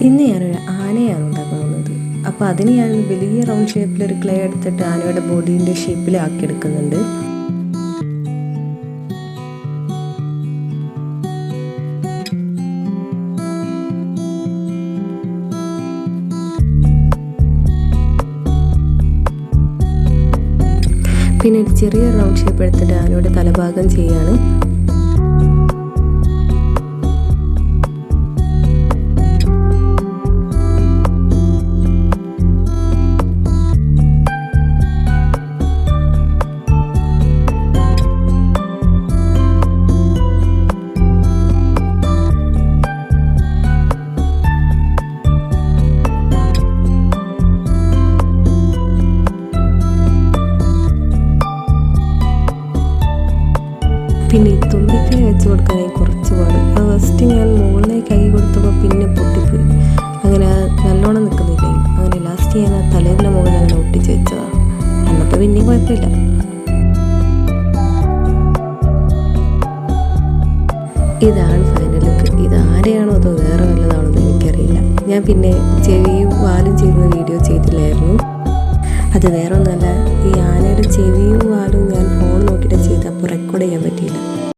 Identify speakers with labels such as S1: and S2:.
S1: ഇന്ന് ഞാനൊരു ആനയാണ് ഉണ്ടാക്കാൻ പോകുന്നത്. അപ്പോൾ അതിന് ഞാൻ വലിയ റൗണ്ട് ഷേപ്പിലൊരു ക്ലേ എടുത്തിട്ട് ആനയുടെ ബോഡീൻ്റെ ഷേപ്പിലാക്കിയെടുക്കുന്നുണ്ട്. പിന്നെ ഒരു ചെറിയ റൗണ്ട് ഷേപ്പ് എടുത്തിട്ട് ആനയുടെ തലഭാഗം ചെയ്യാണ്. പിന്നെ ഈ തുമ്പിക്കൈ വെച്ച് കൊടുക്കാനായി കുറച്ച് പാട്. ഫസ്റ്റ് ഞാൻ മുകളിലേക്ക് കൈ കൊടുത്തപ്പോൾ പിന്നെ പൊട്ടിപ്പോയി. അങ്ങനെ നല്ലോണം നിൽക്കുന്നില്ല. അങ്ങനെ ലാസ്റ്റ് ഞാൻ ആ തലേൻ്റെ മുകളിൽ അങ്ങനെ ഒട്ടിച്ച് വെച്ചതാണ്. എന്നപ്പോൾ പിന്നെയും കുഴപ്പമില്ല. ഇതാണ് ഫൈനൽ ലുക്ക്. ഇത് ആരെയാണോ അതോ വേറെ വല്ലതാണോ എന്ന് എനിക്കറിയില്ല. ഞാൻ പിന്നെ ചെവിയും വാലും ചെയ്യുന്ന വീഡിയോ ചെയ്തില്ലായിരുന്നു. അത് വേറെ ഒന്നുമല്ല, ഈ ആനയുടെ ചെവിയും വാലും ഞാൻ ഫോൺ നോക്കിയിട്ട് ചെയ്ത് അപ്പോൾ റെക്കോർഡ് ചെയ്യാൻ പറ്റിയില്ല.